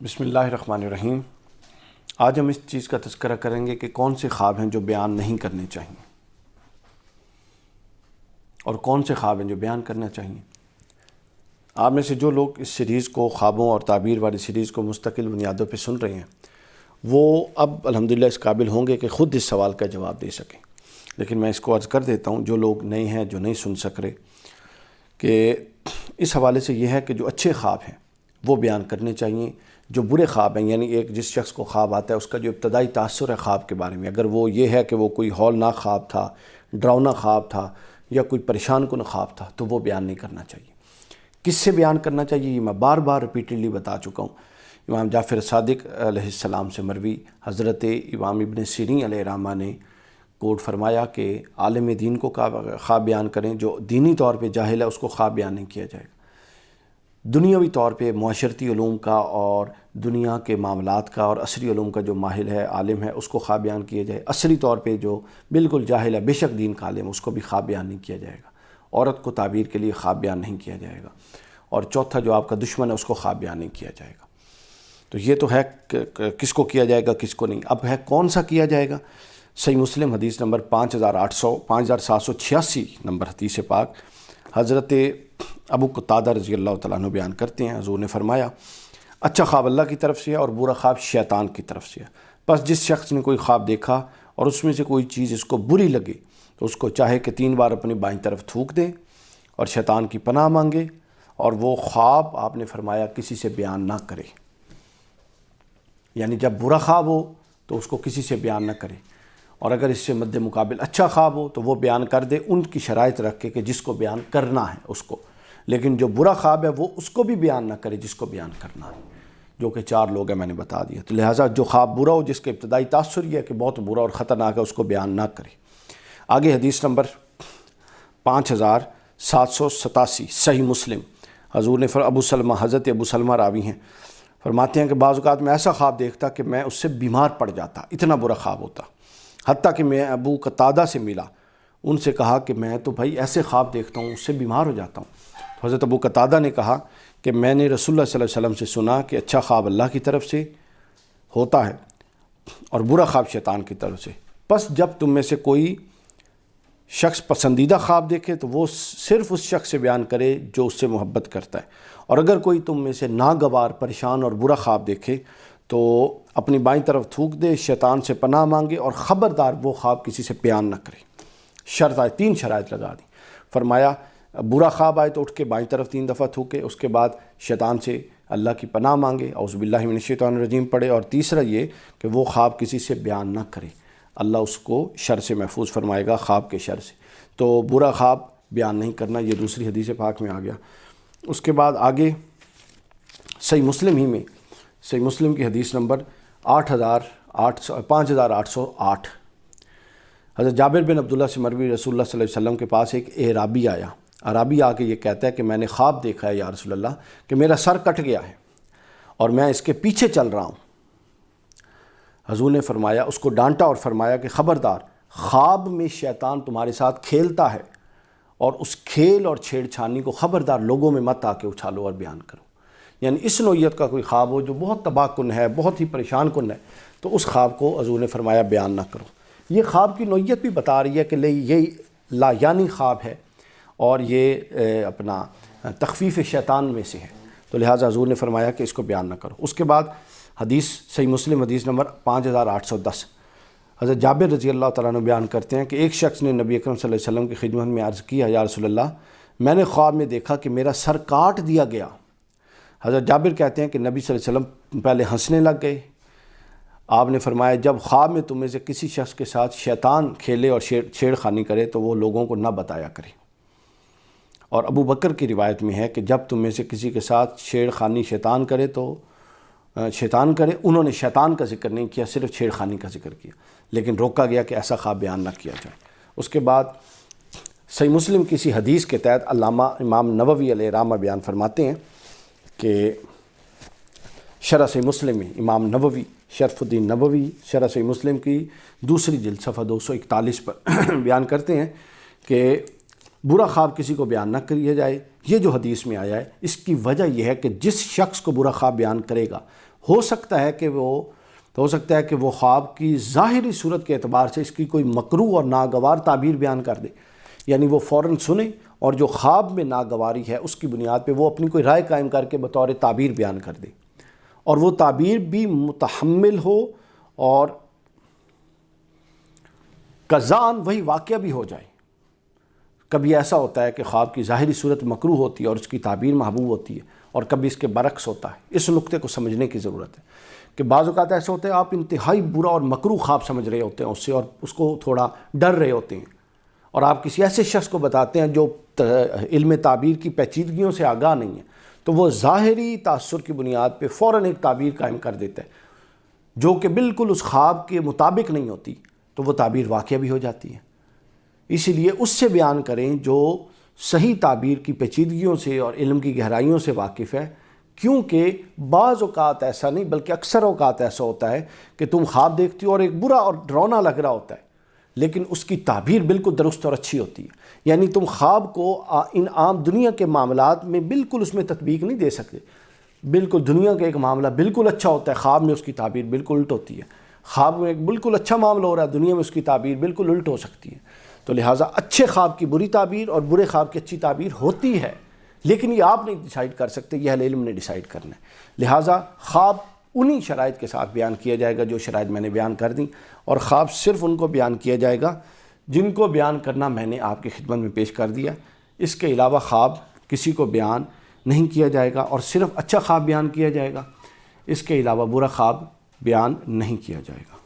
بسم اللہ الرحمن الرحیم۔ آج ہم اس چیز کا تذکرہ کریں گے کہ کون سے خواب ہیں جو بیان نہیں کرنے چاہیے اور کون سے خواب ہیں جو بیان کرنا چاہیے۔ آپ میں سے جو لوگ اس سیریز کو، خوابوں اور تعبیر والی سیریز کو مستقل بنیادوں پہ سن رہے ہیں، وہ اب الحمدللہ اس قابل ہوں گے کہ خود اس سوال کا جواب دے سکیں۔ لیکن میں اس کو عرض کر دیتا ہوں، جو لوگ نئے ہیں، جو نہیں سن سک رہے، کہ اس حوالے سے یہ ہے کہ جو اچھے خواب ہیں وہ بیان کرنے چاہیے۔ جو برے خواب ہیں، یعنی ایک جس شخص کو خواب آتا ہے اس کا جو ابتدائی تاثر ہے خواب کے بارے میں، اگر وہ یہ ہے کہ وہ کوئی ہولناک خواب تھا، ڈراؤنا خواب تھا یا کوئی پریشان کن خواب تھا، تو وہ بیان نہیں کرنا چاہیے۔ کس سے بیان کرنا چاہیے، یہ میں بار بار ریپیٹڈلی بتا چکا ہوں۔ امام جعفر صادق علیہ السلام سے مروی حضرت امام ابن سیرین علیہ الرحمہ نے کوٹ فرمایا کہ عالم دین کو خواب بیان کریں، جو دینی طور پہ جاہل ہے اس کو خواب بیان نہیں کیا جائے گا۔ دنیاوی طور پہ معاشرتی علوم کا اور دنیا کے معاملات کا اور عصری علوم کا جو ماہر ہے، عالم ہے، اس کو خواب بیان کیا جائے۔ عصری طور پہ جو بالکل جاہل ہے، بے شک دین کا عالم، اس کو بھی خواب بیان نہیں کیا جائے گا۔ عورت کو تعبیر کے لیے خواب بیان نہیں کیا جائے گا۔ اور چوتھا، جو آپ کا دشمن ہے، اس کو خواب بیان نہیں کیا جائے گا۔ تو یہ تو ہے کس کو کیا جائے گا، کس کو نہیں۔ اب ہے کون سا کیا جائے گا۔ صحیح مسلم حدیث نمبر 5786 نمبر حدیث پاک، حضرت ابو قتادہ رضی اللہ تعالیٰ عنہ بیان کرتے ہیں، حضور نے فرمایا، اچھا خواب اللہ کی طرف سے ہے اور برا خواب شیطان کی طرف سے ہے۔ پس جس شخص نے کوئی خواب دیکھا اور اس میں سے کوئی چیز اس کو بری لگے تو اس کو چاہے کہ 3 بار اپنی بائیں طرف تھوک دے اور شیطان کی پناہ مانگے، اور وہ خواب آپ نے فرمایا کسی سے بیان نہ کرے۔ یعنی جب برا خواب ہو تو اس کو کسی سے بیان نہ کرے، اور اگر اس سے مد مقابل اچھا خواب ہو تو وہ بیان کر دے، ان کی شرائط رکھ کے کہ جس کو بیان کرنا ہے اس کو۔ لیکن جو برا خواب ہے وہ اس کو بھی بیان نہ کرے جس کو بیان کرنا ہے، جو کہ 4 لوگ ہیں، میں نے بتا دیا۔ تو لہٰذا جو خواب برا ہو، جس کے ابتدائی تاثر یہ ہے کہ بہت برا اور خطرناک ہے، اس کو بیان نہ کرے۔ آگے حدیث نمبر 5787 صحیح مسلم، حضور نے ابو سلمہ، حضرت ابو سلمہ راوی ہیں، فرماتے ہیں کہ بعض اوقات میں ایسا خواب دیکھتا کہ میں اس سے بیمار پڑ جاتا، اتنا برا خواب ہوتا، حتیٰ کہ میں ابو قتادہ سے ملا، ان سے کہا کہ میں تو بھائی ایسے خواب دیکھتا ہوں، اس سے بیمار ہو جاتا ہوں۔ تو حضرت ابو قتادہ نے کہا کہ میں نے رسول اللہ صلی اللہ علیہ وسلم سے سنا کہ اچھا خواب اللہ کی طرف سے ہوتا ہے اور برا خواب شیطان کی طرف سے۔ پس جب تم میں سے کوئی شخص پسندیدہ خواب دیکھے تو وہ صرف اس شخص سے بیان کرے جو اس سے محبت کرتا ہے، اور اگر کوئی تم میں سے ناگوار، پریشان اور برا خواب دیکھے تو اپنی بائیں طرف تھوک دے، شیطان سے پناہ مانگے، اور خبردار وہ خواب کسی سے بیان نہ کرے۔ شرط آئے، 3 شرائط لگا دی۔ فرمایا برا خواب آئے تو اٹھ کے بائیں طرف 3 دفعہ تھوکے، اس کے بعد شیطان سے اللہ کی پناہ مانگے، اعوذ باللہ من الشیطان الرجیم پڑھے، اور تیسرا یہ کہ وہ خواب کسی سے بیان نہ کرے، اللہ اس کو شر سے محفوظ فرمائے گا، خواب کے شر سے۔ تو برا خواب بیان نہیں کرنا، یہ دوسری حدیث پاک میں آ گیا۔ اس کے بعد آگے صحیح مسلم ہی میں، صحیح مسلم کی حدیث نمبر 5808، حضرت جابر بن عبداللہ سے مروی، رسول اللہ صلی اللہ علیہ وسلم کے پاس ایک اعرابی آیا۔ عرابی آ کے یہ کہتا ہے کہ میں نے خواب دیکھا ہے یا رسول اللہ کہ میرا سر کٹ گیا ہے اور میں اس کے پیچھے چل رہا ہوں۔ حضور نے فرمایا، اس کو ڈانٹا اور فرمایا کہ خبردار، خواب میں شیطان تمہارے ساتھ کھیلتا ہے، اور اس کھیل اور چھیڑ چھانی کو خبردار لوگوں میں مت آ کے اچھالو اور بیان کرو۔ یعنی اس نوعیت کا کوئی خواب ہو جو بہت تباہ کن ہے، بہت ہی پریشان کن ہے، تو اس خواب کو حضور نے فرمایا بیان نہ کرو۔ یہ خواب کی نوعیت بھی بتا رہی ہے کہ یہ لا یعنی خواب ہے اور یہ اپنا تخفیف شیطان میں سے ہے، تو لہٰذا حضور نے فرمایا کہ اس کو بیان نہ کرو۔ اس کے بعد حدیث صحیح مسلم حدیث نمبر 5810، حضرت جابر رضی اللہ تعالیٰ عنہ بیان کرتے ہیں کہ ایک شخص نے نبی اکرم صلی اللہ علیہ وسلم کی خدمت میں عرض کیا، یا رسول اللہ، میں نے خواب میں دیکھا کہ میرا سر کاٹ دیا گیا۔ حضرت جابر کہتے ہیں کہ نبی صلی اللہ علیہ وسلم پہلے ہنسنے لگ گئے۔ آپ نے فرمایا، جب خواب میں تم میں سے کسی شخص کے ساتھ شیطان کھیلے اور چھیڑ خانی کرے تو وہ لوگوں کو نہ بتایا کرے۔ اور ابو بکر کی روایت میں ہے کہ جب تم میں سے کسی کے ساتھ چھیڑ خانی شیطان کرے تو شیطان کرے، انہوں نے شیطان کا ذکر نہیں کیا، صرف چھیڑ خانی کا ذکر کیا، لیکن روکا گیا کہ ایسا خواب بیان نہ کیا جائے۔ اس کے بعد صحیح مسلم کسی حدیث کے تحت علامہ امام نووی علیہ الرحمہ بیان فرماتے ہیں کہ شرح صحیح مسلم میں امام نووی، شرف الدین نووی، شرح صحیح مسلم کی 2 جلد صفحہ 241 پر بیان کرتے ہیں کہ برا خواب کسی کو بیان نہ کیا جائے۔ یہ جو حدیث میں آیا ہے، اس کی وجہ یہ ہے کہ جس شخص کو برا خواب بیان کرے گا ہو سکتا ہے کہ وہ خواب کی ظاہری صورت کے اعتبار سے اس کی کوئی مکروہ اور ناگوار تعبیر بیان کر دے، یعنی وہ فوراً سنے اور جو خواب میں ناگواری ہے اس کی بنیاد پہ وہ اپنی کوئی رائے قائم کر کے بطور تعبیر بیان کر دے، اور وہ تعبیر بھی متحمل ہو اور قضاءً وہی واقعہ بھی ہو جائے۔ کبھی ایسا ہوتا ہے کہ خواب کی ظاہری صورت مکروہ ہوتی ہے اور اس کی تعبیر محبوب ہوتی ہے، اور کبھی اس کے برعکس ہوتا ہے۔ اس نقطے کو سمجھنے کی ضرورت ہے کہ بعض اوقات ایسا ہوتا ہے آپ انتہائی برا اور مکروہ خواب سمجھ رہے ہوتے ہیں اس سے، اور اس کو تھوڑا ڈر رہے ہوتے ہیں، اور آپ کسی ایسے شخص کو بتاتے ہیں جو علم تعبیر کی پیچیدگیوں سے آگاہ نہیں ہے، تو وہ ظاہری تاثر کی بنیاد پہ فوراً ایک تعبیر قائم کر دیتا ہے جو کہ بالکل اس خواب کے مطابق نہیں ہوتی، تو وہ تعبیر واقعہ بھی ہو جاتی ہے۔ اسی لیے اس سے بیان کریں جو صحیح تعبیر کی پیچیدگیوں سے اور علم کی گہرائیوں سے واقف ہے، کیونکہ بعض اوقات ایسا نہیں بلکہ اکثر اوقات ایسا ہوتا ہے کہ تم خواب دیکھتی ہو اور ایک برا اور ڈراؤنا لگ رہا ہوتا ہے، لیکن اس کی تعبیر بالکل درست اور اچھی ہوتی ہے۔ یعنی تم خواب کو ان عام دنیا کے معاملات میں بالکل اس میں تطبیق نہیں دے سکتے، بالکل دنیا کا ایک معاملہ بالکل اچھا ہوتا ہے، خواب میں اس کی تعبیر بالکل الٹ ہوتی ہے۔ خواب میں ایک بالکل اچھا معاملہ ہو رہا ہے، دنیا میں اس کی تعبیر بالکل الٹ ہو سکتی ہے۔ تو لہٰذا اچھے خواب کی بری تعبیر اور برے خواب کی اچھی تعبیر ہوتی ہے، لیکن یہ آپ نہیں ڈیسائیڈ کر سکتے، یہ اہل علم نے ڈیسائیڈ کرنا ہے۔ لہٰذا خواب انہی شرائط کے ساتھ بیان کیا جائے گا جو شرائط میں نے بیان کر دیں، اور خواب صرف ان کو بیان کیا جائے گا جن کو بیان کرنا میں نے آپ کی خدمت میں پیش کر دیا۔ اس کے علاوہ خواب کسی کو بیان نہیں کیا جائے گا، اور صرف اچھا خواب بیان کیا جائے گا، اس کے علاوہ برا خواب بیان نہیں کیا جائے گا۔